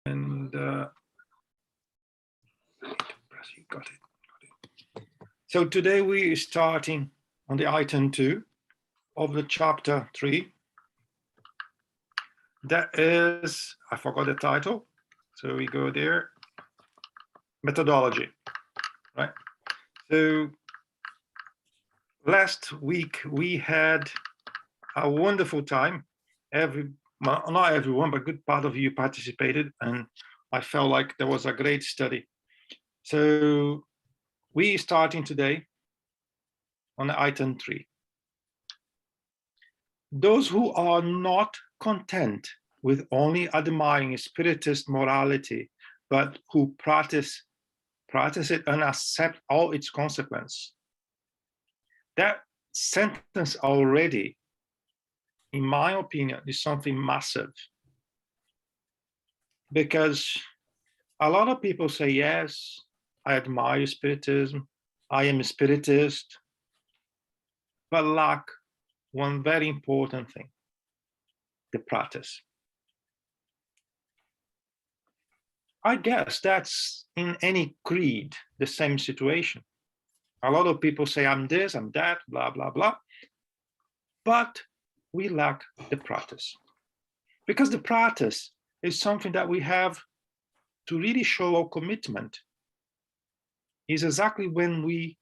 And got it. So today we are starting on the item 2 of the chapter 3. That is, I forgot the title. So we go there, methodology, right? So last week we had a wonderful time. Not everyone, but a good part of you participated, and I felt like there was a great study. So we starting today on item 3. Those who are not content with only admiring Spiritist morality, but who practice it and accept all its consequences. That sentence already, in my opinion, is something massive. Because a lot of people say, yes, I admire Spiritism, I am a Spiritist, but lack one very important thing, the practice. I guess that's in any creed, the same situation. A lot of people say, I'm this, I'm that, blah, blah, blah. But we lack the practice. Because the practice is something that we have to really show our commitment. Is exactly when we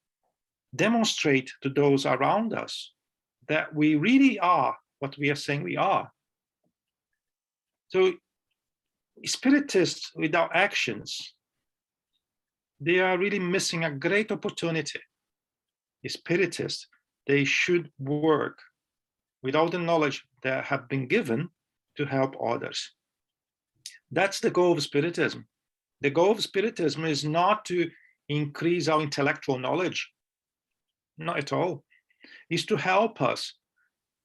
demonstrate to those around us that we really are what we are saying we are. So Spiritists without actions, they are really missing a great opportunity. Spiritists, they should work with all the knowledge that have been given to help others. That's the goal of Spiritism. The goal of Spiritism is not to increase our intellectual knowledge, not at all. It's to help us,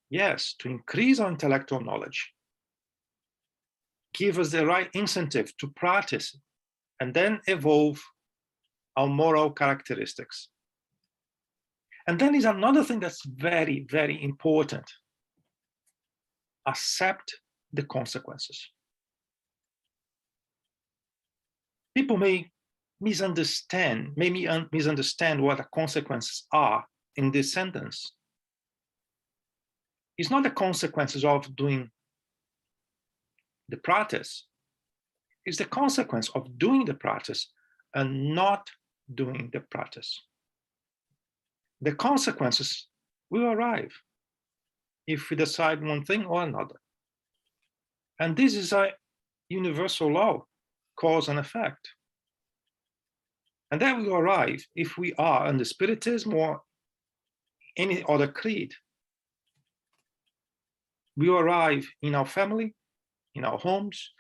yes, to increase our intellectual knowledge, give us the right incentive to practice, and then evolve our moral characteristics. And then is another thing that's very, very important. Accept the consequences. People may misunderstand what the consequences are in this sentence. It's not the consequences of doing the practice. It's the consequence of doing the practice and not doing the practice. The consequences will arrive if we decide one thing or another. And this is a universal law, cause and effect. And that will arrive if we are under Spiritism or any other creed. We arrive in our family, in our homes,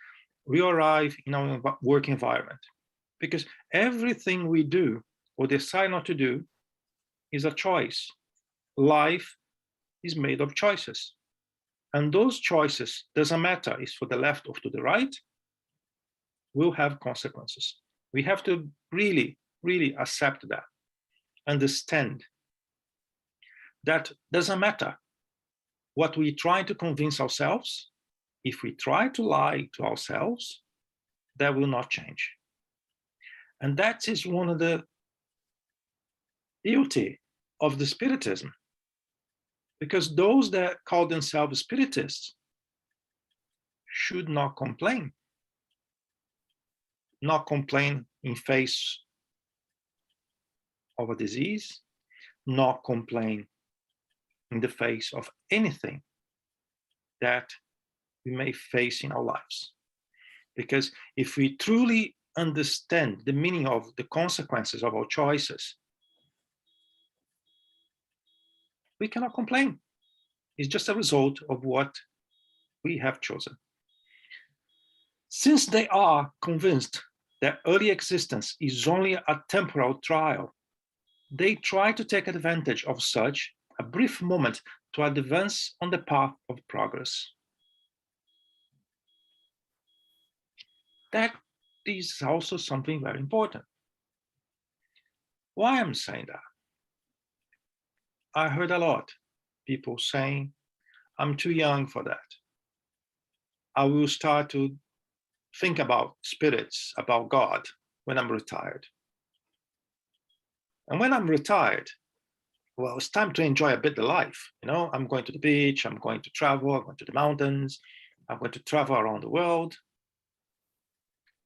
we arrive in our work environment. Because everything we do or decide not to do is a choice. Life is made of choices. And those choices, doesn't matter if for the left or to the right, will have consequences. We have to really, really accept that, understand that doesn't matter what we try to convince ourselves. If we try to lie to ourselves, that will not change. And that is one of the beauty of the Spiritism. Because those that call themselves Spiritists should not complain. Not complain in face of a disease, not complain in the face of anything that we may face in our lives. Because if we truly understand the meaning of the consequences of our choices, we cannot complain. It's just a result of what we have chosen. Since they are convinced that early existence is only a temporal trial, they try to take advantage of such a brief moment to advance on the path of progress. That is also something very important. Why I'm saying that? I heard a lot people saying, I'm too young for that. I will start to think about spirits, about God when I'm retired. And when I'm retired, well, it's time to enjoy a bit the life. I'm going to the beach, I'm going to travel, I'm going to the mountains, I'm going to travel around the world.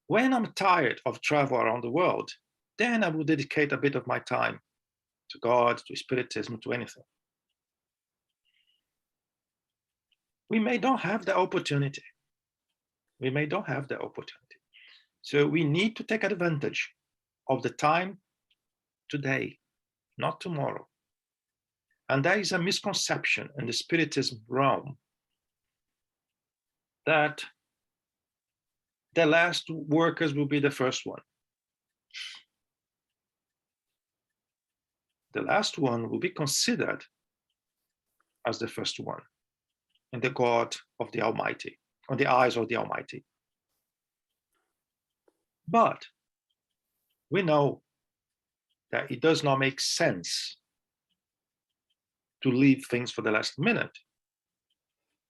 When I'm tired of travel around the world, then I will dedicate a bit of my time to God, to Spiritism, to anything. We may not have the opportunity. We may not have the opportunity. So we need to take advantage of the time today, not tomorrow. And there is a misconception in the Spiritism realm that the last workers will be the first one. The last one will be considered as the first one in the God of the Almighty, on the eyes of the Almighty. But we know that it does not make sense to leave things for the last minute.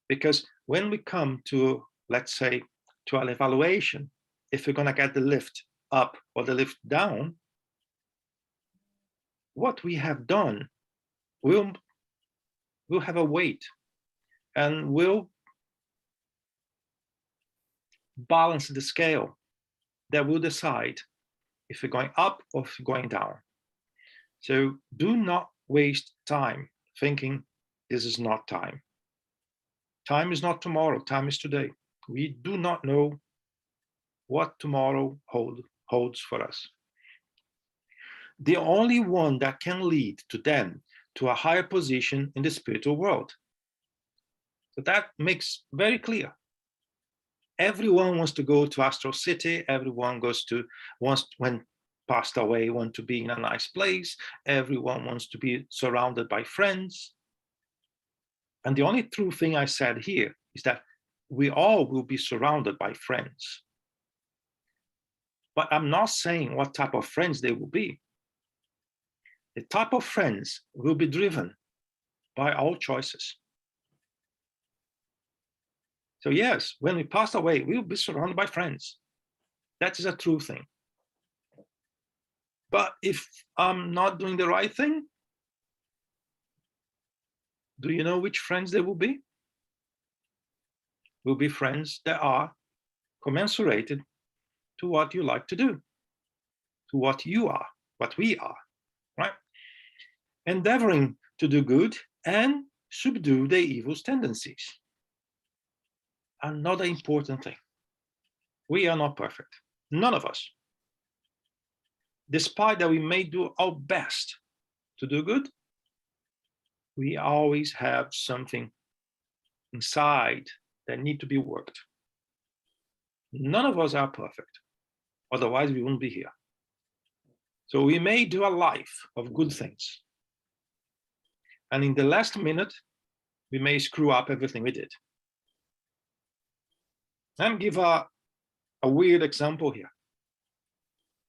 Because when we come to, let's say, to an evaluation, if we're going to get the lift up or the lift down, what we have done will have a weight and will balance the scale that will decide if we're going up or if we're going down. So do not waste time thinking this is not time. Time is not tomorrow, time is today. We do not know what tomorrow holds for us. The only one that can lead to them to a higher position in the spiritual world. So that makes very clear. Everyone wants to go to Astral City. Everyone wants, when passed away, want to be in a nice place. Everyone wants to be surrounded by friends. And the only true thing I said here is that we all will be surrounded by friends. But I'm not saying what type of friends they will be. The type of friends will be driven by our choices. So yes, when we pass away, we will be surrounded by friends. That is a true thing. But if I'm not doing the right thing, do you know which friends they will be? Will be friends that are commensurated to what you like to do, to what you are, what we are, right? Endeavoring to do good and subdue the evil tendencies. Another important thing. We are not perfect. None of us. Despite that we may do our best to do good, we always have something inside that need to be worked. None of us are perfect. Otherwise, we wouldn't be here. So we may do a life of good things. And in the last minute, we may screw up everything we did. I'll give a weird example here.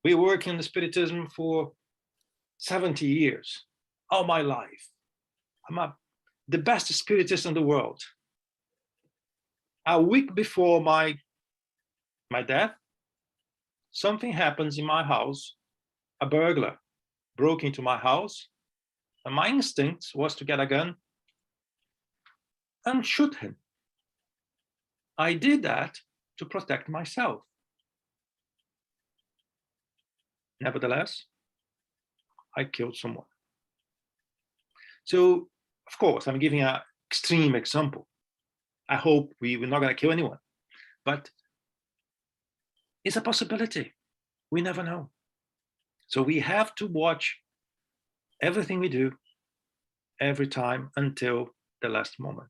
We work in the Spiritism for 70 years, all my life. I'm the best Spiritist in the world. A week before my death, something happens in my house. A burglar broke into my house, and my instinct was to get a gun and shoot him. I did that to protect myself. Nevertheless, I killed someone. So, of course, I'm giving an extreme example. I hope we're not going to kill anyone, but it's a possibility. We never know. So we have to watch everything we do every time until the last moment.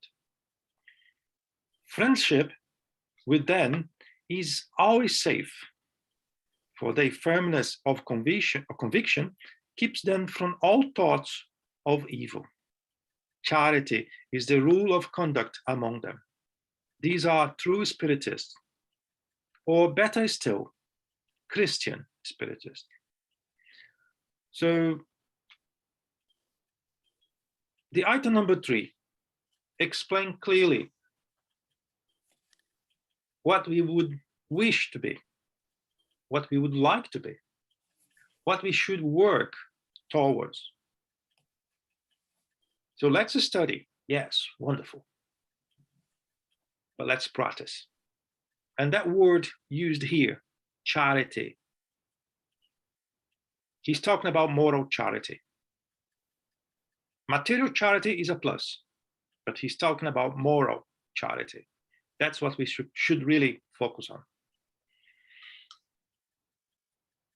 Friendship with them is always safe, for their firmness of conviction keeps them from all thoughts of evil. Charity is the rule of conduct among them. These are true Spiritists, or better still, Christian Spiritists. So the item number 3, explain clearly what we would wish to be, what we would like to be, what we should work towards. So let's study. Yes, wonderful. But let's practice. And that word used here, charity, he's talking about moral charity. Material charity is a plus, but he's talking about moral charity. That's what we should really focus on.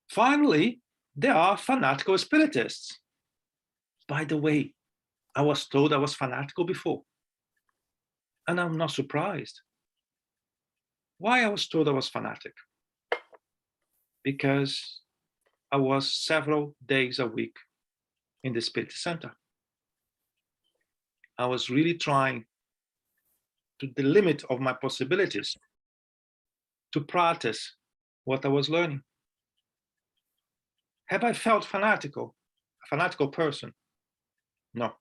Finally, there are fanatical spiritists. By the way, I was told I was fanatical before, and I'm not surprised. Why I was told I was fanatic? Because I was several days a week in the Spirit Center. I was really trying to the limit of my possibilities to practice what I was learning. Have I felt fanatical, a fanatical person? No.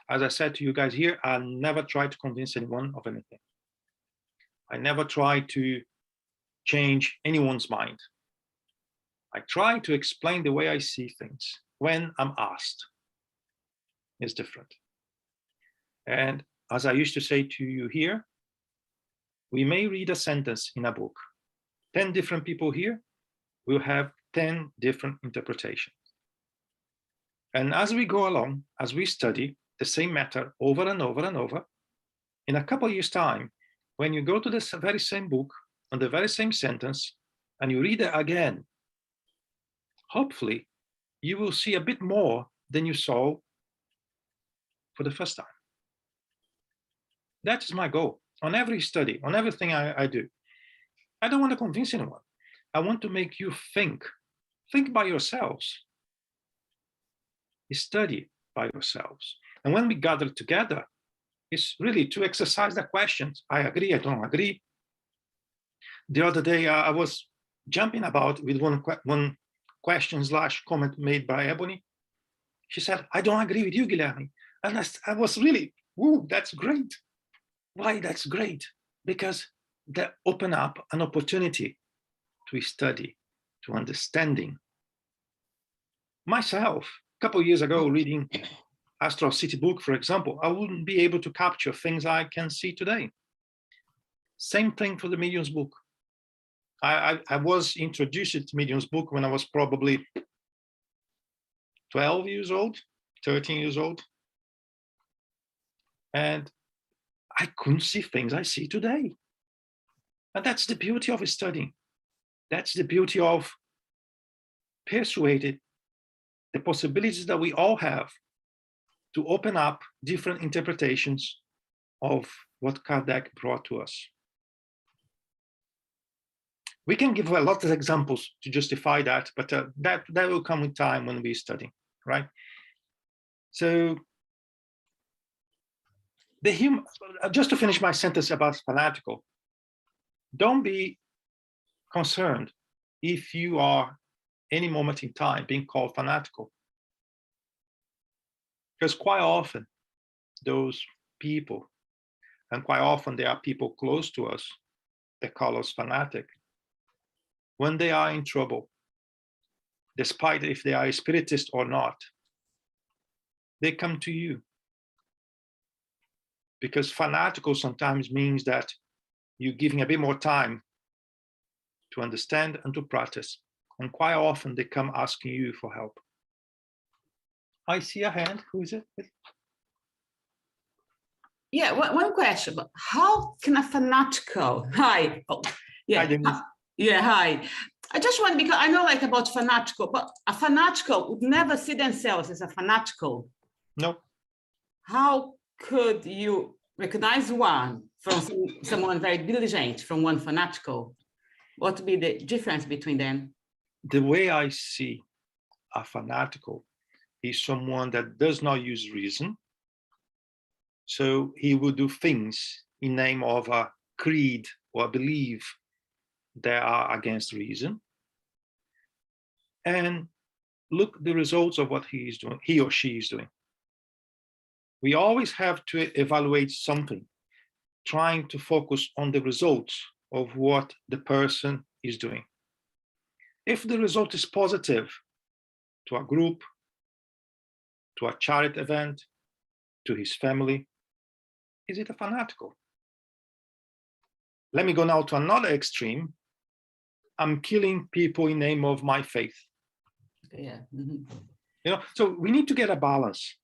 As I said to you guys here, I never tried to convince anyone of anything. I never tried to change anyone's mind. I try to explain the way I see things when I'm asked. It's different. And as I used to say to you here, we may read a sentence in a book. 10 different people here will have 10 different interpretations. And as we go along, as we study the same matter over and over and over, in a couple of years' time, when you go to this very same book, on the very same sentence, and you read it again, hopefully you will see a bit more than you saw for the first time. That is my goal on every study, on everything I do. I don't want to convince anyone. I want to make you think by yourselves, study by yourselves. And when we gather together, it's really to exercise the questions. I agree, I don't agree. The other day, I was jumping about with one question / comment made by Ebony. She said, I don't agree with you, Guilherme. And I was really, woo, that's great. Why that's great? Because they open up an opportunity to study, to understanding. Myself, a couple of years ago, reading Astral City book, for example, I wouldn't be able to capture things I can see today. Same thing for the Medium's book. I was introduced to Medium's book when I was probably 12 years old, 13 years old. And I couldn't see things I see today. And that's the beauty of studying. That's the beauty of persuading the possibilities that we all have to open up different interpretations of what Kardec brought to us. We can give a lot of examples to justify that, but that will come with time when we study, right? So, just to finish my sentence about fanatical, don't be concerned if you are any moment in time being called fanatical. Because quite often, those people, and quite often there are people close to us that call us fanatic, when they are in trouble, despite if they are a spiritist or not, they come to you. Because fanatical sometimes means that you're giving a bit more time to understand and to practice. And quite often they come asking you for help. I see a hand. Who is it? Yeah, one question. How can a fanatical? Hi. Oh, yeah. Hi, yeah, hi. I just want, because I know like about fanatical, but a fanatical would never see themselves as a fanatical. No. How could you recognize one from someone very diligent from one fanatical? What would be the difference between them? The way I see a fanatical is someone that does not use reason. So he will do things in name of a creed or a belief that are against reason. And look the results of what he is doing, he or she is doing. We always have to evaluate something, trying to focus on the results of what the person is doing. If the result is positive to a group, to a charity event, to his family, is it a fanatical? Let me go now to another extreme. I'm killing people in name of my faith. Yeah. So we need to get a balance,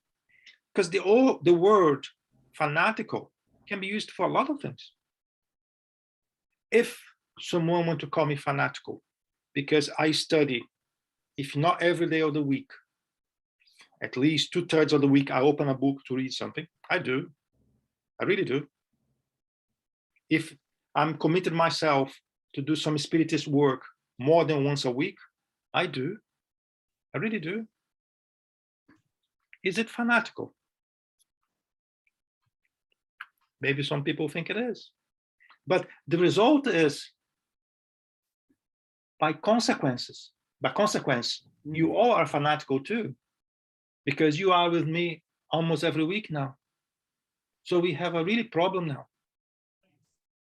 because the word fanatical can be used for a lot of things. If someone wants to call me fanatical because I study, if not every day of the week, at least 2/3 of the week, I open a book to read something. I do. I really do. If I'm committed myself to do some spiritist work more than once a week, I do. I really do. Is it fanatical? Maybe some people think it is. But the result is, by consequence, you all are fanatical too, because you are with me almost every week now. So we have a really problem now.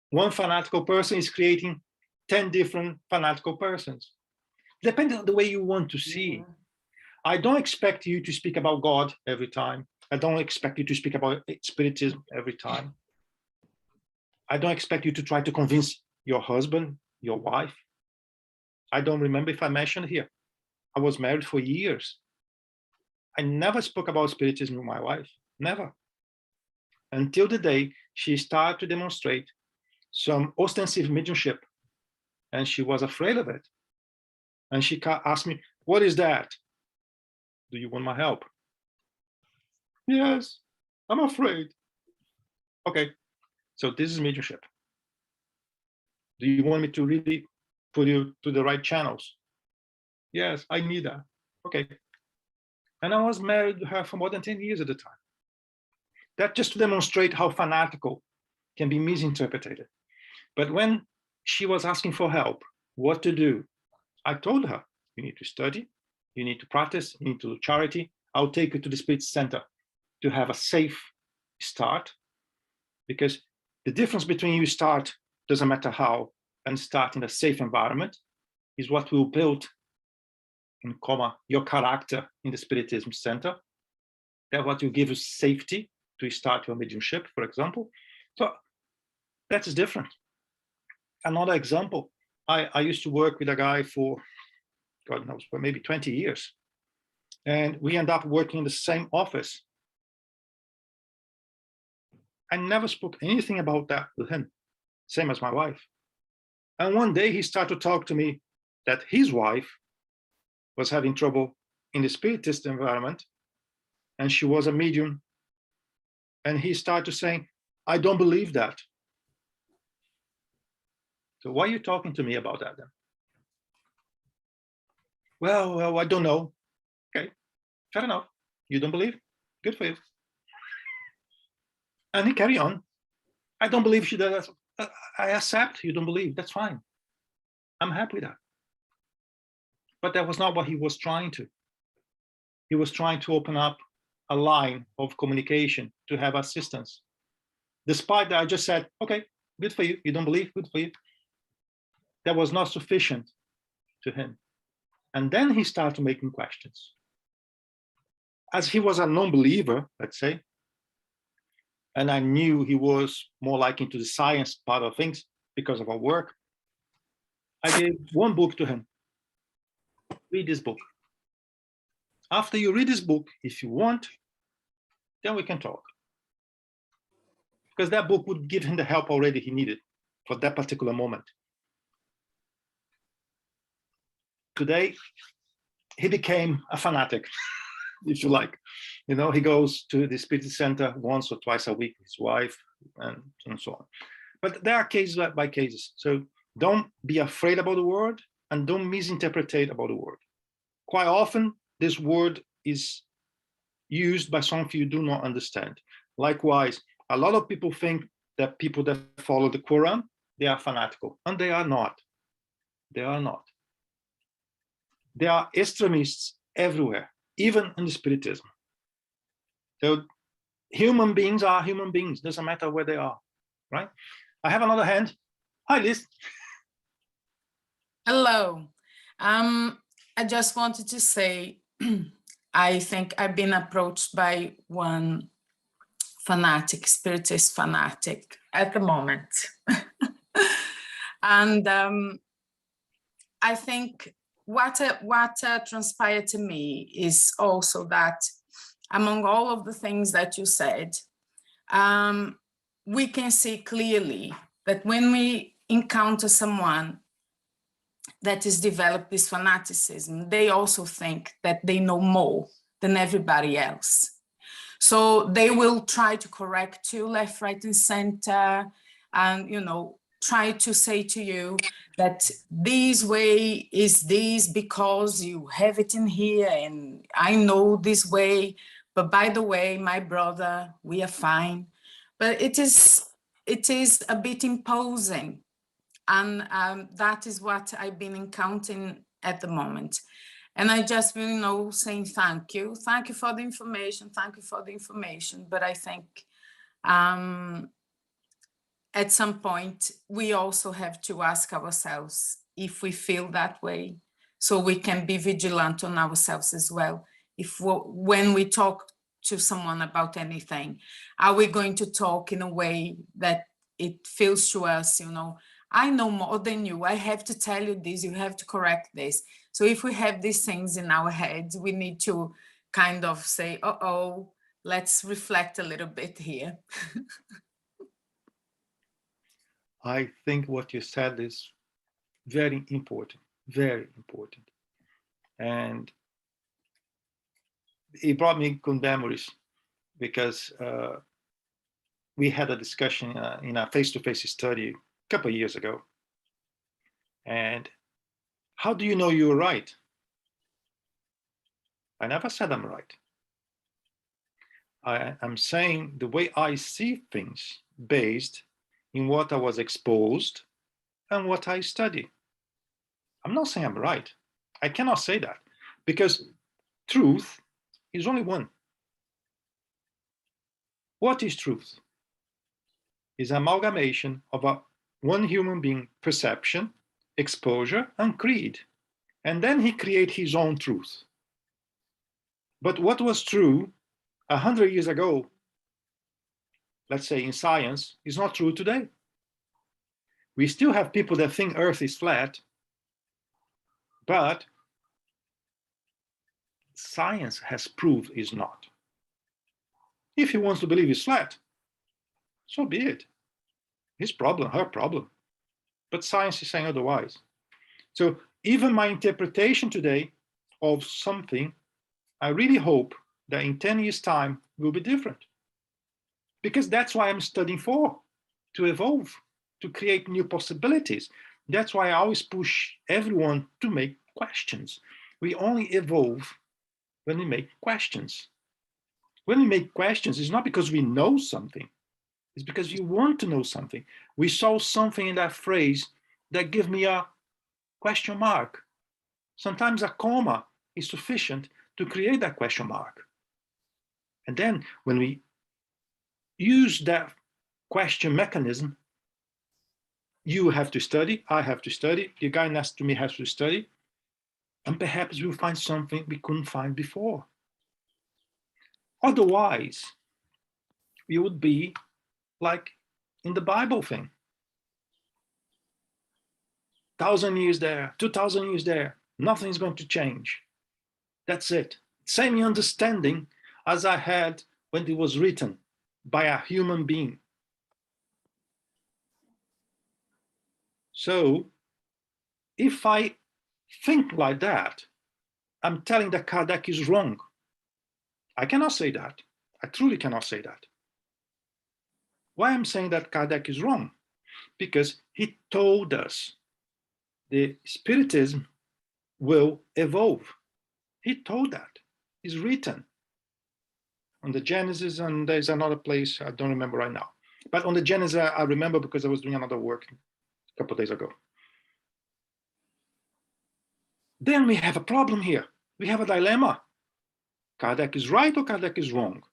One fanatical person is creating 10 different fanatical persons, depending on the way you want to see. I don't expect you to speak about God every time. I don't expect you to speak about spiritism every time. I don't expect you to try to convince your husband, your wife. I don't remember if I mentioned here, I was married for years. I never spoke about spiritism with my wife, never. Until the day she started to demonstrate some ostensive mediumship, and she was afraid of it. And she asked me, "What is that? Do you want my help?" "Yes, I'm afraid." "Okay, so this is mediumship. Do you want me to really put you to the right channels?" "Yes, I need that." "Okay." And I was married to her for more than 10 years at the time. That just to demonstrate how fanatical can be misinterpreted. But when she was asking for help, what to do, I told her, you need to study, you need to practice, you need to do charity. I'll take you to the Spirit Center to have a safe start, because the difference between you start, doesn't matter how, and start in a safe environment is what will build in comma your character in the Spiritism Center. That what will give you safety to start your mediumship, for example. So that is different. Another example, I used to work with a guy for, God knows, for maybe 20 years. And we end up working in the same office. I never spoke anything about that with him, same as my wife. And one day he started to talk to me that his wife was having trouble in the spiritist environment, and she was a medium. And he started saying, "I don't believe that." "So why are you talking to me about that then?" Well, I don't know." "Okay, fair enough. You don't believe? Good for you." And he carried on. "I don't believe she does. I accept you don't believe. That's fine. I'm happy with that." But that was not what he was trying to. He was trying to open up a line of communication to have assistance. Despite that, I just said, "Okay, good for you. You don't believe? Good for you." That was not sufficient to him. And then he started making questions. As he was a non-believer, let's say, and I knew he was more like into the science part of things because of our work, I gave one book to him. "Read this book. After you read this book, if you want, then we can talk." Because that book would give him the help already he needed for that particular moment. Today, he became a fanatic, if you like. He goes to the Spirit Center once or twice a week with his wife and so on. But there are cases by cases. So don't be afraid about the word and don't misinterpret about the word. Quite often, this word is used by some of you do not understand. Likewise, a lot of people think that people that follow the Quran, they are fanatical, and they are not. They are not. There are extremists everywhere, even in the Spiritism. So human beings are human beings, doesn't matter where they are, right? I have another hand. Hi, Liz. Hello. I just wanted to say, I think I've been approached by one fanatic, spiritist fanatic at the moment. And I think what transpired to me is also that among all of the things that you said, we can see clearly that when we encounter someone that has developed this fanaticism, they also think that they know more than everybody else. So they will try to correct you left, right, and center, and, you know, try to say to you that this way is this because you have it in here, and I know this way, but by the way, my brother, we are fine. But it is a bit imposing. And that is what I've been encountering at the moment. And I just really know saying thank you. Thank you for the information. Thank you for the information. But I think at some point, we also have to ask ourselves if we feel that way, so we can be vigilant on ourselves as well. When we talk to someone about anything, are we going to talk in a way that it feels to us, you know, I know more than you, I have to tell you this, you have to correct this. So if we have these things in our heads, we need to kind of say, uh-oh, let's reflect a little bit here. I think what you said is very important, very important. And it brought me good memories, because we had a discussion in a face-to-face study a couple of years ago. And how do you know you're right? I never said I'm right. I'm saying the way I see things based in what I was exposed and what I study. I'm not saying I'm right. I cannot say that, because truth is only one. What is truth? Is amalgamation of one human being perception, exposure, and creed. And then he created his own truth. But what was true 100 years ago, let's say in science, is not true today. We still have people that think Earth is flat, but science has proved it's not. If he wants to believe it's flat, so be it. His problem, her problem. But science is saying otherwise. So even my interpretation today of something, I really hope that in 10 years' time will be different. Because that's why I'm studying for, to evolve, to create new possibilities. That's why I always push everyone to make questions. We only evolve when we make questions. When we make questions, it's not because we know something, it's because you want to know something. We saw something in that phrase that gives me a question mark. Sometimes a comma is sufficient to create that question mark. And then when we use that question mechanism, you have to study, I have to study, the guy next to me has to study, and perhaps we'll find something we couldn't find before. Otherwise, we would be like in the Bible thing. 1,000 years there, 2,000 years there, nothing's going to change. That's it. Same understanding as I had when it was written by a human being. So if I think like that, I'm telling that Kardec is wrong. I cannot say that. I truly cannot say that. Why I'm saying that Kardec is wrong? Because he told us the Spiritism will evolve. He told that. It's written on the Genesis, and there's another place I don't remember right now. But on the Genesis, I remember because I was doing another work a couple of days ago. Then we have a problem here. We have a dilemma. Kardec is right or Kardec is wrong?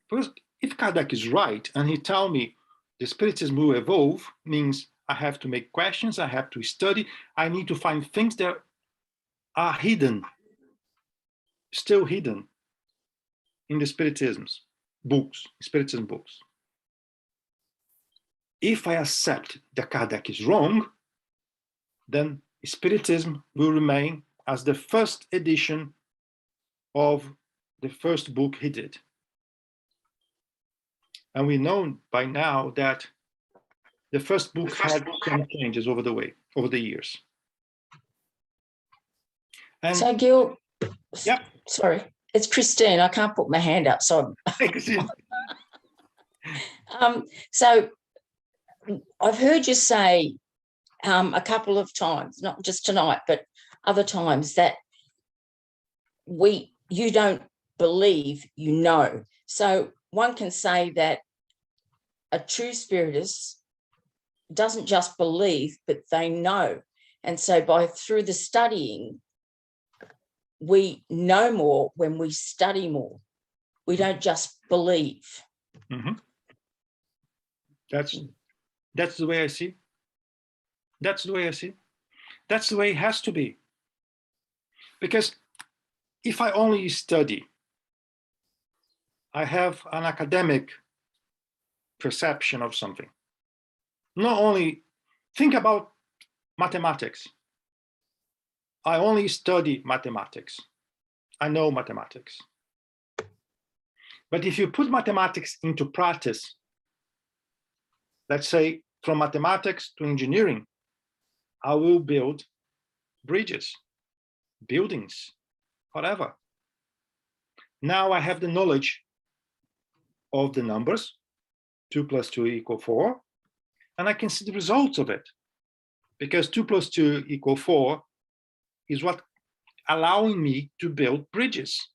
Because if Kardec is right and he tell me The Spiritism will evolve means I have to make questions, I have to study, I need to find things that are hidden, still hidden in the Spiritism's books, Spiritism books. If I accept that Kardec is wrong, then Spiritism will remain as the first edition of the first book he did. And we know by now that the first book had some changes over the years. And So Gil, yeah, sorry, it's Christine. I can't put my hand up, so so I've heard you say a couple of times, not just tonight, but other times, that you don't believe, you know. So one can say that a true spiritist doesn't just believe, but they know. And so through the studying, we know more when we study more. We don't just believe. Mm-hmm. That's the way I see. That's the way I see. That's the way it has to be. Because if I only study, I have an academic perception of something. Not only think about mathematics. I only study mathematics. I know mathematics. But if you put mathematics into practice, let's say from mathematics to engineering, I will build bridges, buildings, whatever. Now I have the knowledge of the numbers, 2 + 2 = 4, and I can see the results of it, because 2 + 2 = 4 is what allowing me to build bridges.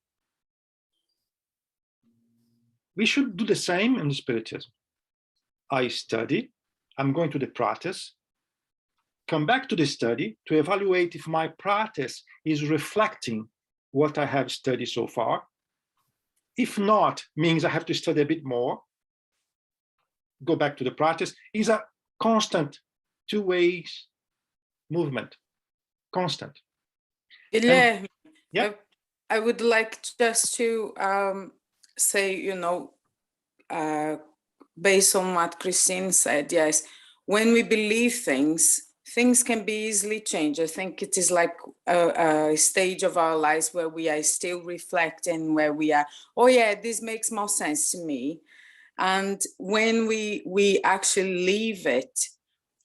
We should do the same in the Spiritism. I study, I'm going to the practice, come back to the study to evaluate if my practice is reflecting what I have studied so far. If not, means I have to study a bit more, go back to the practice. Is a constant two-way movement, constant. Guilherme, yeah. I would like just to say, based on what Christine said, yes, when we believe things can be easily changed. I think it is like a stage of our lives where we are still reflecting, where we are, oh yeah, this makes more sense to me. And when we actually live it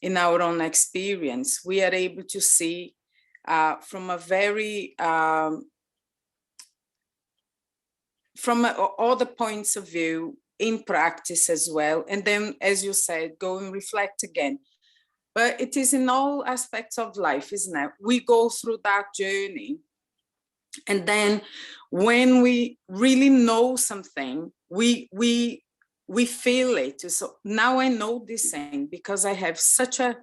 in our own experience, we are able to see from a very, from all the points of view in practice as well. And then, as you said, go and reflect again. But it is in all aspects of life, isn't it? We go through that journey. And then when we really know something, we feel it. So now I know this thing because I have such a,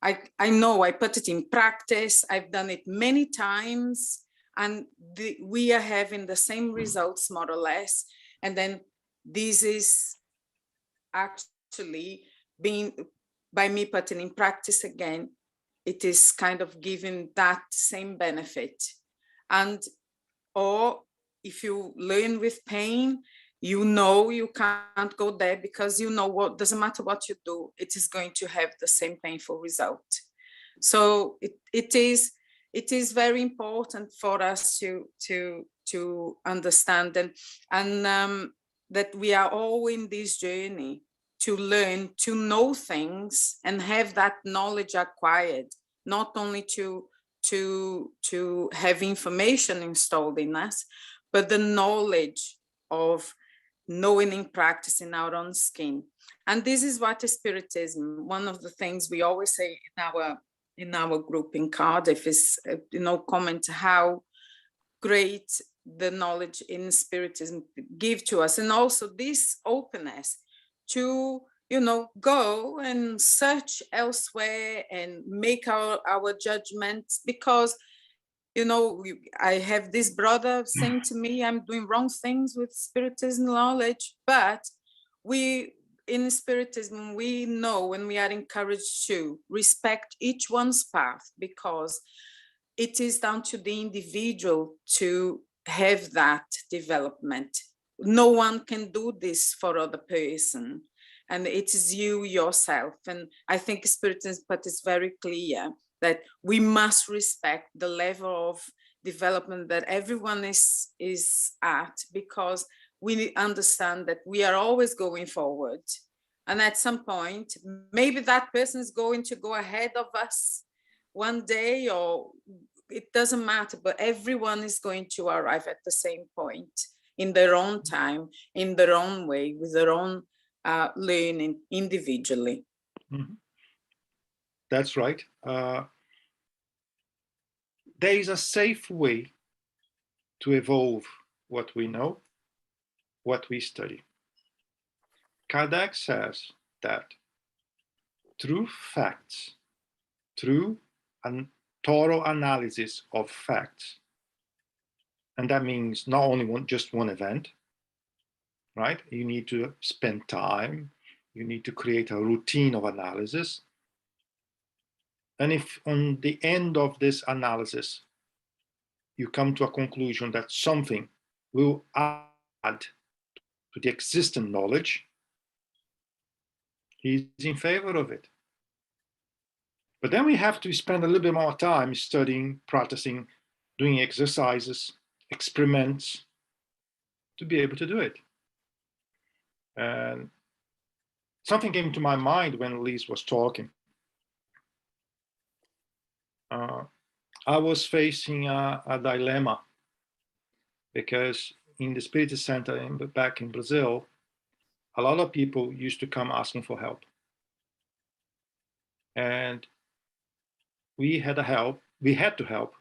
I know I put it in practice. I've done it many times, and we are having the same results more or less. And then this is actually being, by me putting in practice again, it is kind of giving that same benefit. And, or if you learn with pain, you know you can't go there because you know what, doesn't matter what you do, it is going to have the same painful result. So it is very important for us to understand and that we are all in this journey to learn, to know things and have that knowledge acquired, not only to have information installed in us, but the knowledge of knowing in practice in our own skin. And this is what is Spiritism. One of the things we always say in our group in Cardiff is, comment how great the knowledge in Spiritism give to us, and also this openness to go and search elsewhere and make our judgments, because I have this brother saying to me I'm doing wrong things with Spiritism knowledge, but in Spiritism, we know and we are encouraged to respect each one's path, because it is down to the individual to have that development. No one can do this for other person, and it is you yourself. And I think Spiritism is very clear that we must respect the level of development that everyone is at, because we understand that we are always going forward. And at some point, maybe that person is going to go ahead of us one day, or it doesn't matter, but everyone is going to arrive at the same point in their own time, in their own way, with their own learning individually. Mhm. That's right. There is a safe way to evolve what we know, what we study. Kardec says that through facts, through a thorough analysis of facts, and that means not only just one event, right? You need to spend time, you need to create a routine of analysis. And if on the end of this analysis, you come to a conclusion that something will add to the existing knowledge, he's in favor of it. But then we have to spend a little bit more time studying, practicing, doing exercises, experiments to be able to do it. And something came to my mind when Lise was talking. I was facing a dilemma, because in the Spirit Center back in Brazil, a lot of people used to come asking for help. And we had to help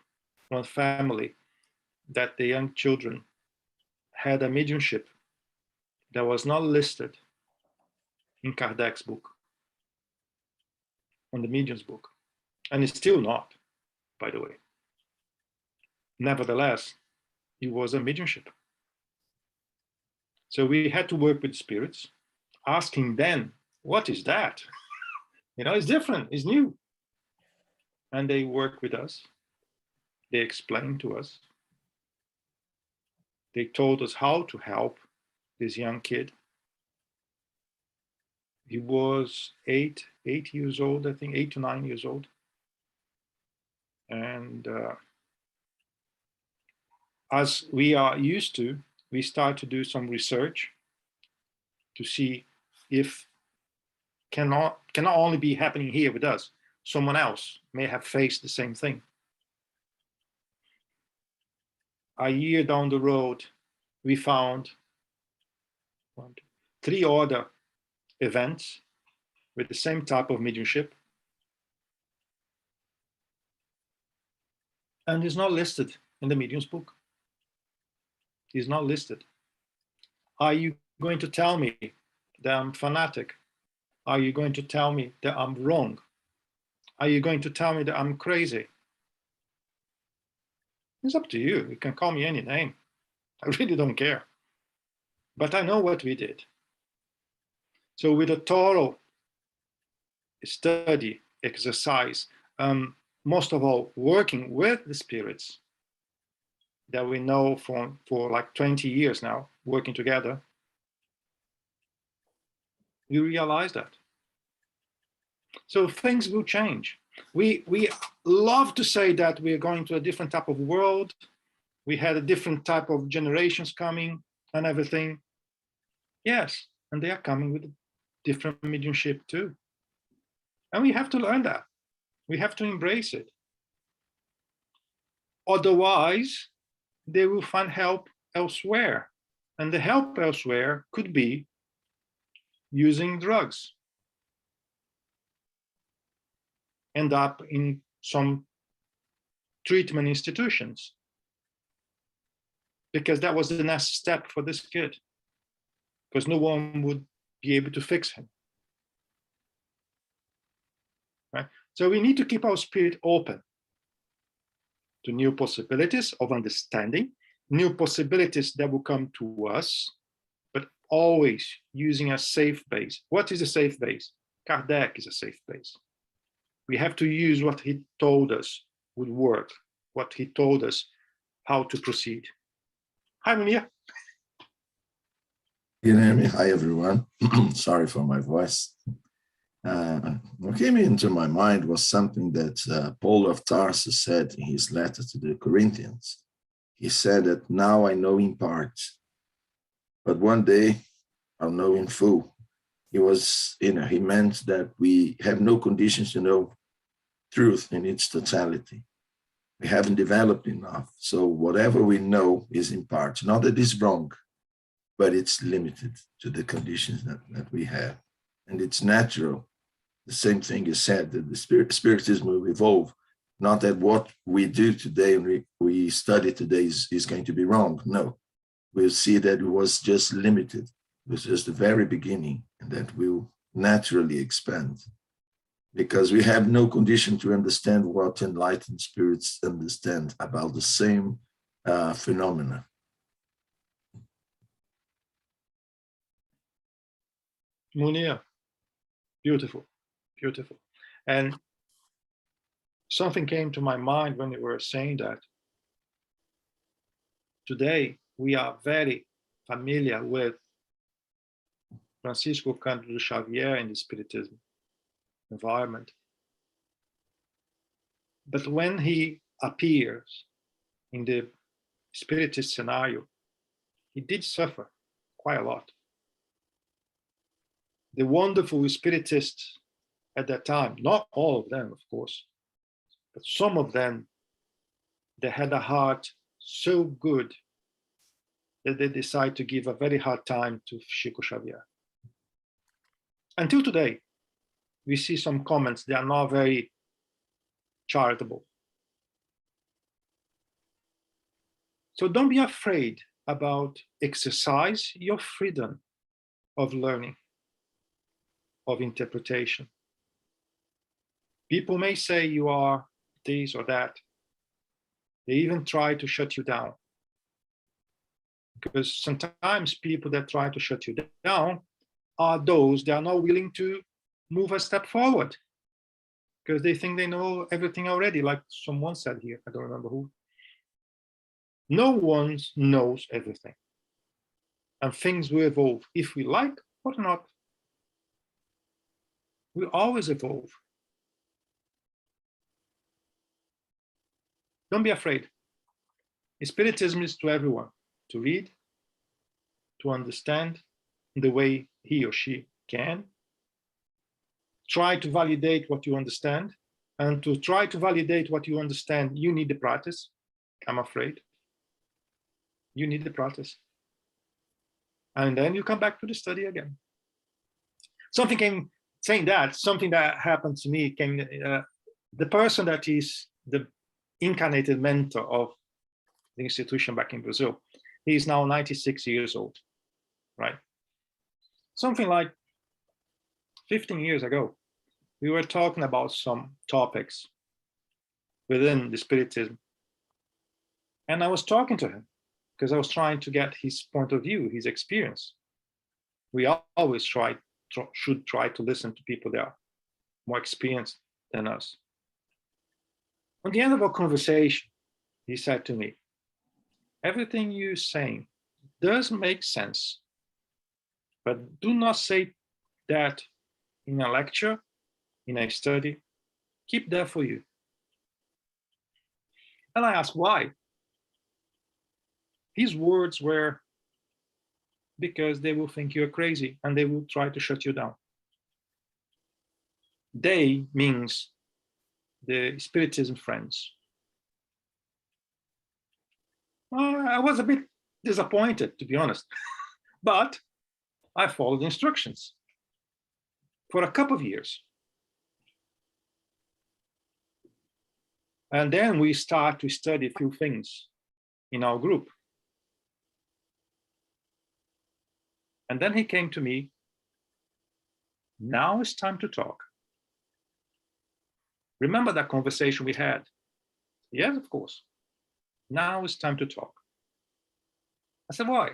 one family that the young children had a mediumship that was not listed in Kardec's book, on the medium's book, and it's still not, by the way. Nevertheless, it was a mediumship. So we had to work with spirits, asking them, what is that? You know, it's different, it's new. And they worked with us. They explained to us. They told us how to help this young kid. He was 8 years old, I think, 8 to 9 years old. And as we are used to, we start to do some research to see if cannot only be happening here with us, someone else may have faced the same thing. A year down the road, we found 3 other events with the same type of mediumship, and it's not listed in the medium's book. It's not listed. Are you going to tell me that I'm fanatic? Are you going to tell me that I'm wrong? Are you going to tell me that I'm crazy? It's up to you. You can call me any name. I really don't care. But I know what we did. So with a thorough study, exercise, most of all, working with the spirits that we know for like 20 years now, working together, we realize that. So things will change. We love to say that we're going to a different type of world. We had a different type of generations coming and everything. Yes, and they are coming with a different mediumship too. And we have to learn that. We have to embrace it. Otherwise, they will find help elsewhere. And the help elsewhere could be using drugs. End up in some treatment institutions. Because that was the next step for this kid. Because no one would be able to fix him. Right? So we need to keep our spirit open to new possibilities of understanding, new possibilities that will come to us, but always using a safe base. What is a safe base? Kardec is a safe base. We have to use what he told us would work, what he told us how to proceed. Hi, Munir. Guilherme, hi everyone. Sorry for my voice. What came into my mind was something that Paul of Tarsus said in his letter to the Corinthians. He said that now I know in part, but one day I'll know in full. He meant that we have no conditions to know truth in its totality. We haven't developed enough. So whatever we know is in part. Not that it's wrong, but it's limited to the conditions that we have. And it's natural. The same thing is said, that the Spiritism will evolve. Not that what we do today and we study today is going to be wrong. No, we'll see that it was just limited. It was just the very beginning, and that will naturally expand. Because we have no condition to understand what enlightened spirits understand about the same phenomena. Munir, beautiful, beautiful. And something came to my mind when you were saying that. Today, we are very familiar with Francisco Cândido Xavier in the Spiritism environment. But when he appears in the Spiritist scenario, he did suffer quite a lot. The wonderful Spiritists at that time, not all of them, of course, but some of them, they had a heart so good that they decided to give a very hard time to Chico Xavier. Until today, we see some comments that are not very charitable. So don't be afraid about exercise your freedom of learning, of interpretation. People may say you are this or that. They even try to shut you down. Because sometimes people that try to shut you down are those that are not willing to move a step forward because they think they know everything already, like someone said here, I don't remember who. No one knows everything. And things will evolve if we like or not. We always evolve. Don't be afraid. Spiritism is to everyone, to read, to understand the way he or she can. Try to validate what you understand. And to try to validate what you understand, you need the practice, I'm afraid. You need the practice. And then you come back to the study again. Something that happened to me came, the person that is the incarnated mentor of the institution back in Brazil, he is now 96 years old, right? Something like 15 years ago, we were talking about some topics within the Spiritism. And I was talking to him because I was trying to get his point of view, his experience. We always should try to listen to people that are more experienced than us. On the end of our conversation, he said to me, everything you're saying does make sense, but do not say that in a lecture, in a study. Keep that for you. And I asked why. His words were, because they will think you're crazy and they will try to shut you down. They means the Spiritism friends. I was a bit disappointed, to be honest, but I followed the instructions for a couple of years. And then we start to study a few things in our group. And then he came to me, now it's time to talk. Remember that conversation we had? Yes, of course. Now it's time to talk. I said, why?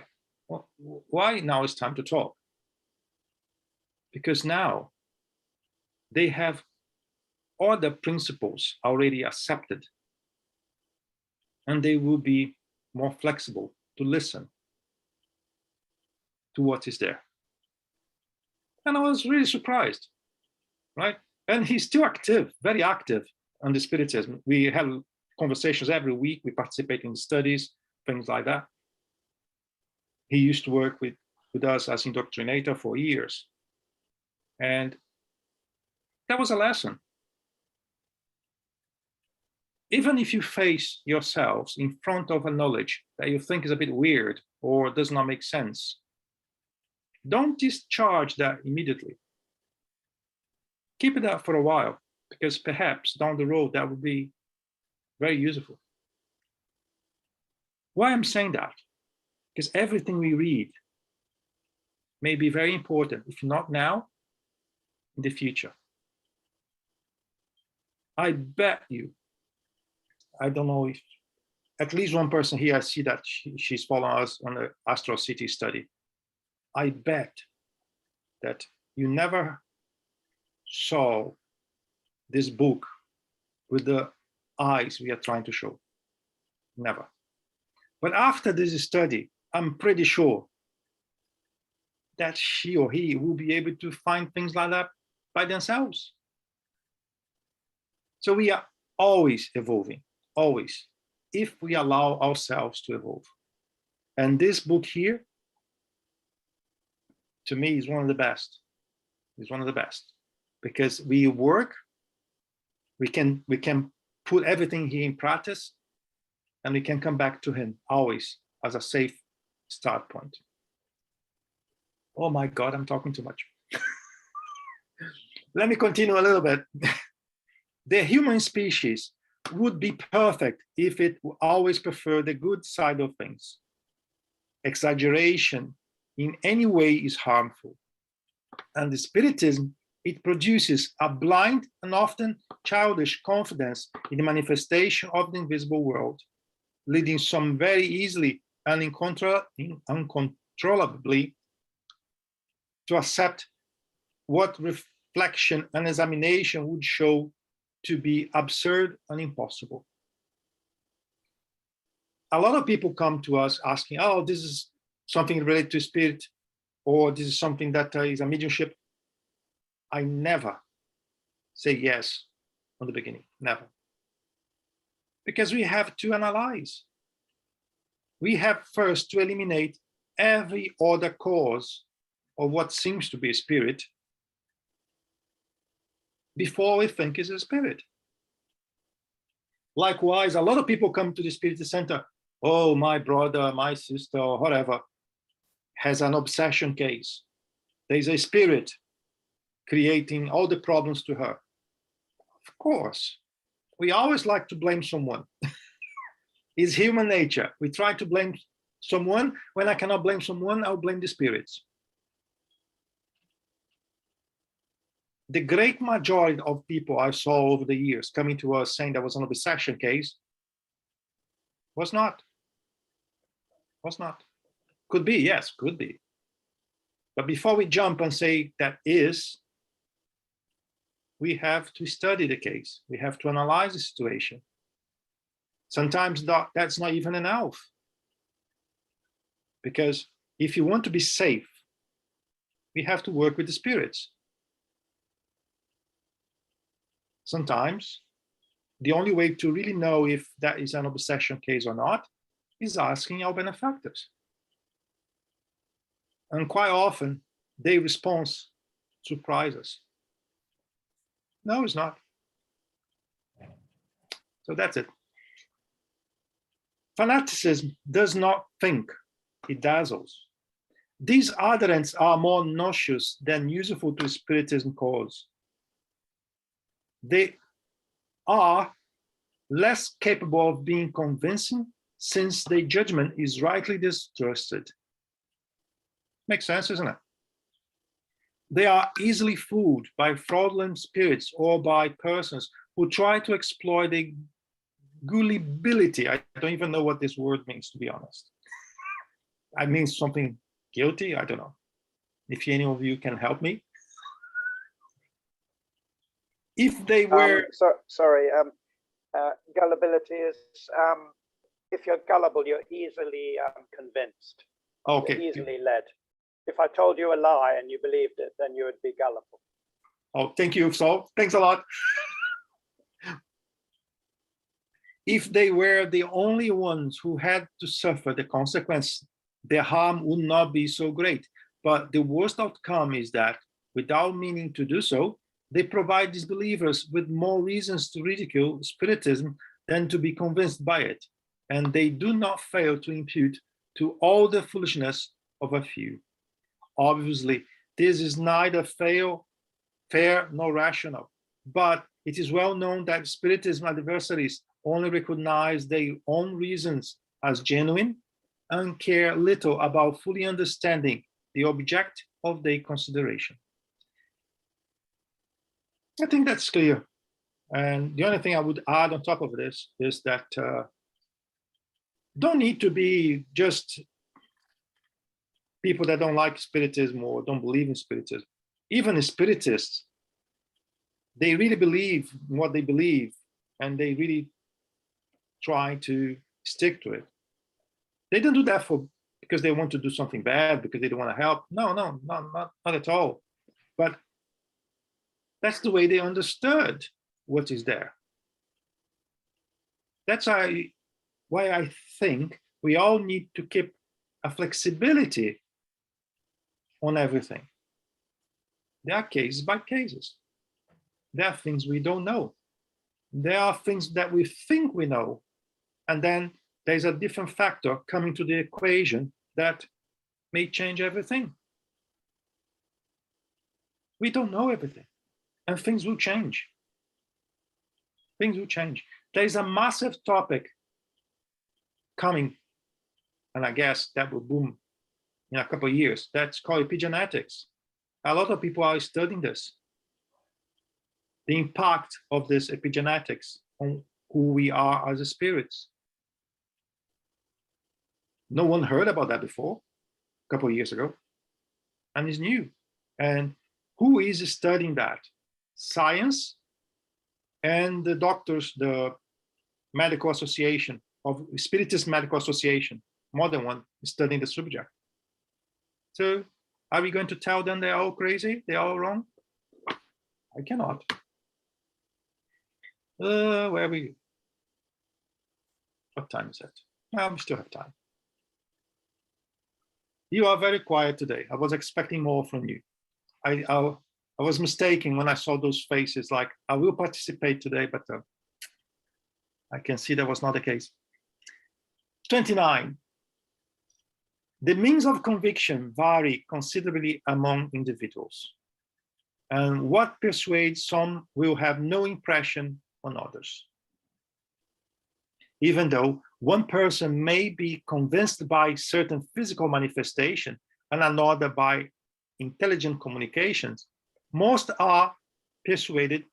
Well, why now it's time to talk? Because now they have all the principles already accepted, and they will be more flexible to listen to what is there. And I was really surprised, right? And he's still active, very active on the Spiritism. We have conversations every week. We participate in studies, things like that. He used to work with us as indoctrinator for years. And that was a lesson. Even if you face yourselves in front of a knowledge that you think is a bit weird or does not make sense, don't discharge that immediately. Keep it up for a while, because perhaps down the road that would be very useful. Why I'm saying that? Because everything we read may be very important, if not now, in the future. I bet you, I don't know if at least one person here, I see that she's following us on the Astral City study. I bet that you never saw this book with the eyes we are trying to show. Never. But after this study, I'm pretty sure that she or he will be able to find things like that by themselves. So we are always evolving, always, if we allow ourselves to evolve. And this book here, to me, is one of the best. It's one of the best, because we work, we can put everything here in practice, and we can come back to him always as a safe start point. Oh my God, I'm talking too much. Let me continue a little bit. The human species would be perfect if it always preferred the good side of things. Exaggeration in any way is harmful. And the Spiritism, it produces a blind and often childish confidence in the manifestation of the invisible world, leading some very easily and uncontrollably to accept what reflection and examination would show to be absurd and impossible. A lot of people come to us asking, oh, this is something related to spirit, or this is something that is a mediumship. I never say yes from the beginning, never. Because we have to analyze. We have first to eliminate every other cause of what seems to be a spirit before we think it's a spirit. Likewise, a lot of people come to the Spirit Center, oh, my brother, my sister, or whatever, has an obsession case. There's a spirit creating all the problems to her. Of course, we always like to blame someone. It's human nature. We try to blame someone. When I cannot blame someone, I'll blame the spirits. The great majority of people I saw over the years coming to us saying there was an obsession case was not. Could be, yes, could be. But before we jump and say that is, we have to study the case. We have to analyze the situation. Sometimes that's not even enough. Because if you want to be safe, we have to work with the spirits. Sometimes the only way to really know if that is an obsession case or not is asking our benefactors. And quite often, their response surprises us. No, it's not. So that's it. Fanaticism does not think, it dazzles. These adherents are more nauseous than useful to Spiritism cause. They are less capable of being convincing since their judgment is rightly distrusted. Makes sense, isn't it? They are easily fooled by fraudulent spirits or by persons who try to exploit their gullibility. I don't even know what this word means, to be honest. I mean something guilty. I don't know. If any of you can help me. If they were, Sorry, gullibility is if you're gullible, you're easily convinced, okay. you're easily led. If I told you a lie and you believed it, then you would be gullible. Oh, thank you. So thanks a lot. If they were the only ones who had to suffer the consequence, the harm would not be so great. But the worst outcome is that, without meaning to do so, they provide disbelievers with more reasons to ridicule Spiritism than to be convinced by it. And they do not fail to impute to all the foolishness of a few. Obviously, this is neither fair nor rational, but it is well known that Spiritism adversaries only recognize their own reasons as genuine and care little about fully understanding the object of their consideration. I think that's clear. And the only thing I would add on top of this is that don't need to be just people that don't like Spiritism or don't believe in Spiritism. Even the Spiritists, they really believe in what they believe, and they really try to stick to it. They don't do that because they want to do something bad, because they don't want to help. No, not at all. But that's the way they understood what is there. That's why I think we all need to keep a flexibility on everything. There are cases by cases. There are things we don't know. There are things that we think we know. And then there's a different factor coming to the equation that may change everything. We don't know everything, and things will change. Things will change. There's a massive topic coming, and I guess that will boom in a couple of years. That's called epigenetics. A lot of people are studying this. The impact of this epigenetics on who we are as spirits. No one heard about that before, a couple of years ago, and it's new. And who is studying that? Science and the doctors, the medical association of Spiritist Medical Association, more than one, studying the subject. So are we going to tell them they're all crazy? They're all wrong? I cannot. Where are we? What time is it? Well, we still have time. You are very quiet today. I was expecting more from you. I was mistaken when I saw those faces, like, I will participate today, but I can see that was not the case. 29. The means of conviction vary considerably among individuals, and what persuades some will have no impression on others. Even though one person may be convinced by certain physical manifestation and another by intelligent communications, most are persuaded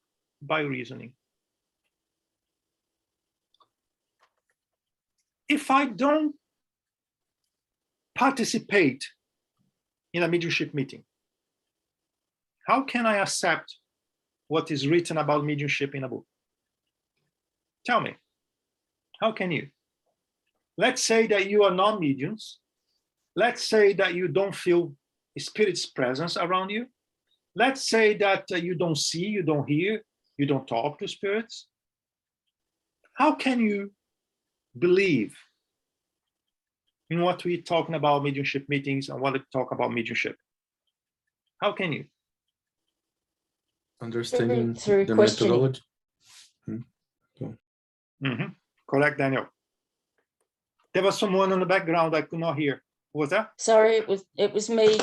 by reasoning. If I don't participate in a mediumship meeting, how can I accept what is written about mediumship in a book? Tell me, how can you? Let's say that you are non-mediums. Let's say that you don't feel Spirit's presence around you. Let's say that you don't see, you don't hear, you don't talk to spirits. How can you believe in what we're talking about mediumship meetings and what we talk about mediumship? How can you? Understanding Through the questioning. methodology. Correct, Daniel. There was someone in the background I could not hear. Who was that? Sorry, it was me.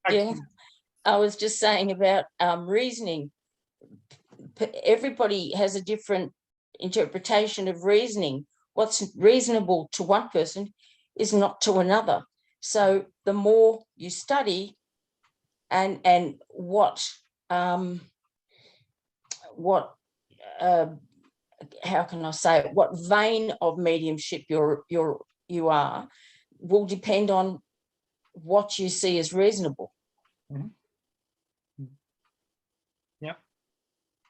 Yeah, I was just saying about reasoning. Everybody has a different interpretation of reasoning. What's reasonable to one person is not to another. So the more you study and what how can I say it, what vein of mediumship you are will depend on what you see as reasonable.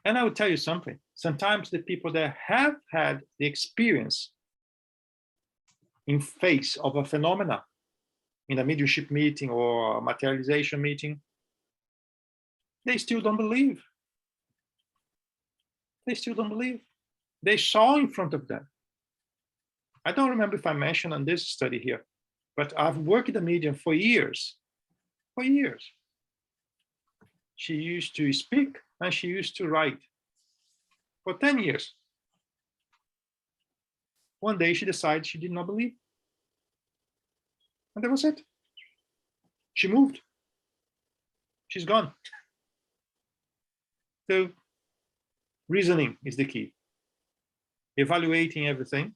And I would tell you something. Sometimes the people that have had the experience in face of a phenomena in a mediumship meeting or a materialization meeting, they still don't believe. They still don't believe. They saw in front of them. I don't remember if I mentioned on this study here, but I've worked in a medium for years. For years. She used to speak and she used to write for 10 years. One day she decided she did not believe. And that was it. She moved. She's gone. So reasoning is the key. Evaluating everything.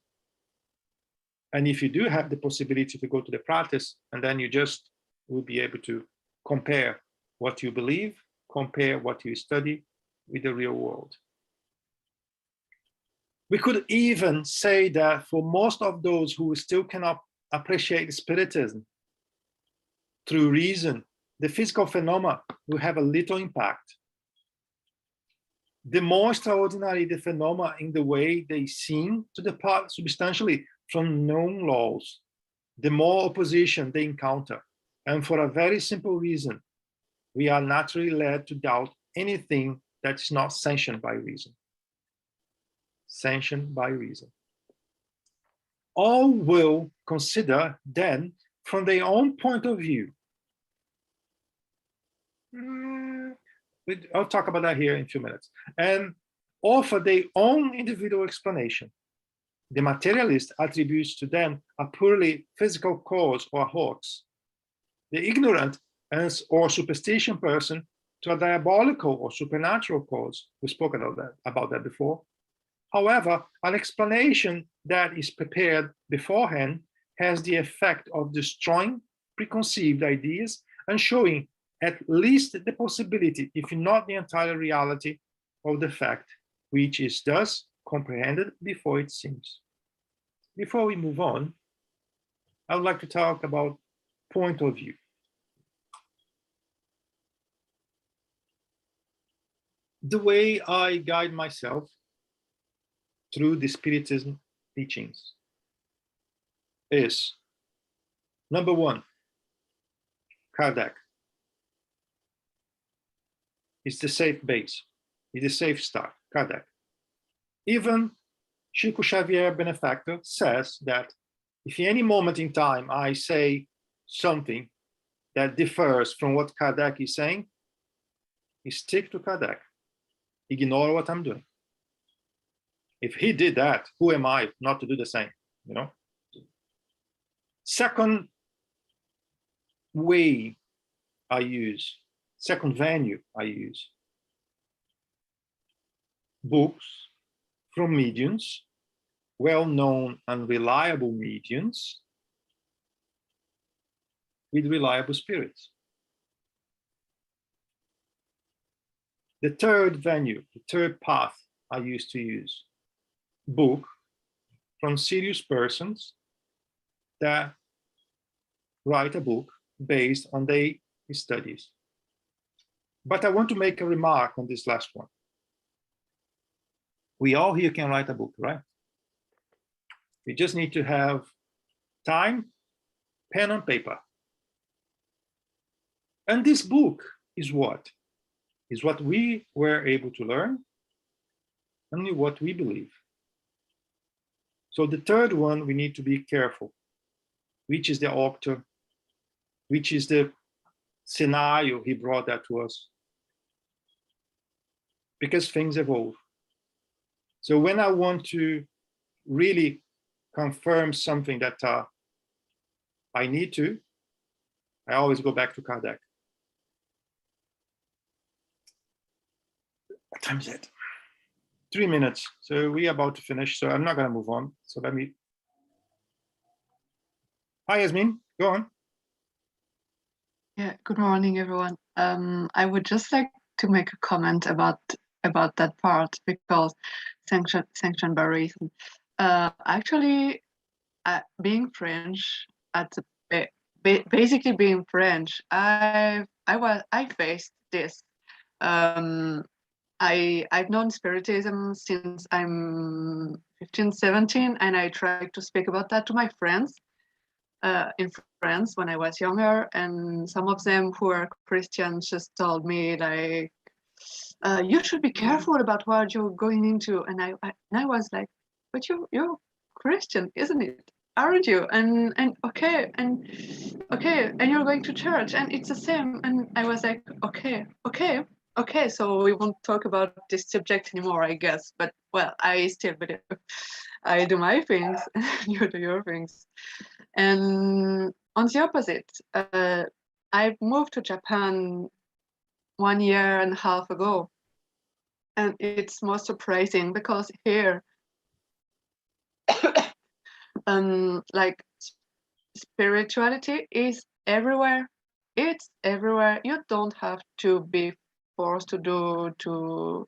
And if you do have the possibility to go to the practice, and then you just will be able to compare what you believe, compare what you study with the real world. We could even say that for most of those who still cannot appreciate Spiritism through reason, the physical phenomena will have a little impact. The more extraordinary the phenomena in the way they seem to depart substantially from known laws, the more opposition they encounter. And for a very simple reason, we are naturally led to doubt anything that's not sanctioned by reason. Sanctioned by reason. All will consider then from their own point of view. I'll talk about that here in a few minutes. And offer their own individual explanation. The materialist attributes to them a purely physical cause or hoax. The ignorant or superstition person to a diabolical or supernatural cause. We spoke about that before. However, an explanation that is prepared beforehand has the effect of destroying preconceived ideas and showing at least the possibility, if not the entire reality, of the fact, which is thus comprehended before it seems. Before we move on, I would like to talk about point of view. The way I guide myself through the Spiritism teachings is, number one, Kardec. It's the safe base, it's the safe start, Kardec. Even Chico Xavier Benefactor says that if in any moment in time I say something that differs from what Kardec is saying, stick to Kardec. Ignore what I'm doing. If he did that, who am I not to do the same, you know? Second way I use, second venue I use, books from mediums, well-known and reliable mediums with reliable spirits. The third venue, the third path I used to use, book from serious persons that write a book based on their studies. But I want to make a remark on this last one. We all here can write a book, right? We just need to have time, pen and paper. And this book is what? Is what we were able to learn and what we believe. So the third one, we need to be careful. Which is the author? Which is the scenario he brought that to us? Because things evolve. So when I want to really confirm something that I need to, I always go back to Kardec. What time is it? 3 minutes. So we're about to finish, so I'm not going to move on. So let me. Hi, Yasmin, go on. Yeah, good morning, everyone. I would just like to make a comment about that part, because sanctioned by reason. Actually, being French at the basically being French, I faced this. I've known Spiritism since I'm 15, 17, and I tried to speak about that to my friends in France when I was younger, and some of them who are Christians just told me like, you should be careful about what you're going into. And I was like, but you're Christian, isn't it? Aren't you? And okay, and you're going to church, and it's the same. And I was like, okay, so we won't talk about this subject anymore, I guess. But well, I still believe. I do my things, you do your things. And on the opposite, I moved to Japan 1.5 years ago. And it's more surprising because here, like spirituality is everywhere. It's everywhere. You don't have to be forced to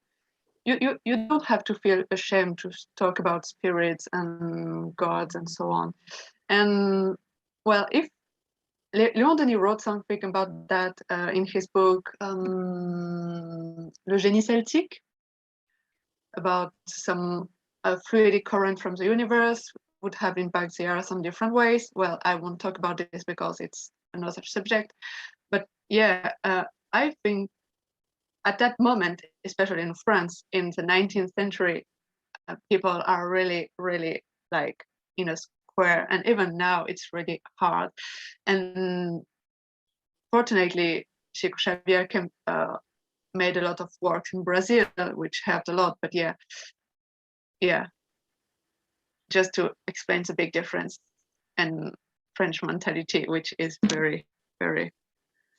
you don't have to feel ashamed to talk about spirits and gods and so on. And well, if Léon Denis wrote something about that in his book Le Génie Celtique, about some fluidic current from the universe would have impact the earth in different ways. Well, I won't talk about this because it's another subject. But yeah, I think at that moment, especially in France in the 19th century, people are really, really like in a square. And even now, it's really hard. And fortunately, Chico Xavier made a lot of work in Brazil, which helped a lot. But yeah, just to explain the big difference and French mentality, which is very, very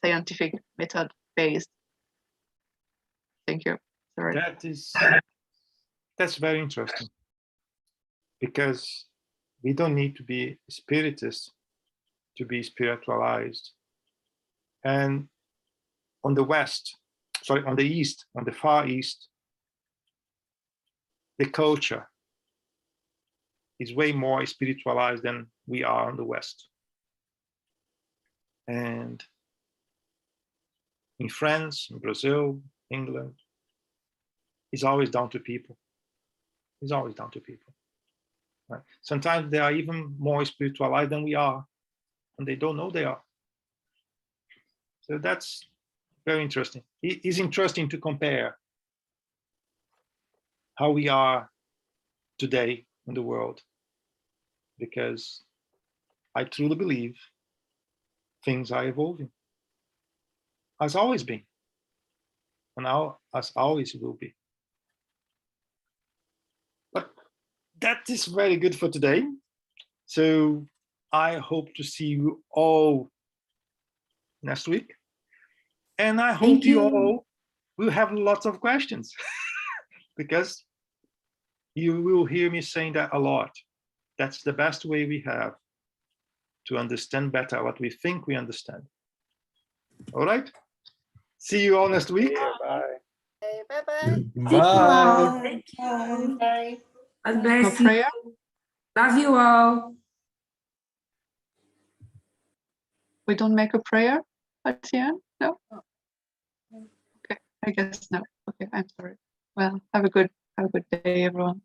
scientific method based. Thank you. Sorry. That's very interesting, because we don't need to be spiritist to be spiritualized. And on the East, on the Far East, the culture is way more spiritualized than we are on the West. And in France, in Brazil, England, it's always down to people. It's always down to people. Right? Sometimes they are even more spiritualized than we are, and they don't know they are. So that's very interesting. It is interesting to compare how we are today in the world, because I truly believe things are evolving, as always been, and now as always will be. But that is very good for today. So I hope to see you all next week. And I hope you all will have lots of questions because you will hear me saying that a lot. That's the best way we have to understand better what we think we understand. All right. See you all next week. Yeah, bye. Bye-bye. Bye. Thank you. Bye. No God bless you. prayer? Love you all. We don't make a prayer at the end? No? Okay, I guess no. Okay, I'm sorry. Well, have a good day, everyone.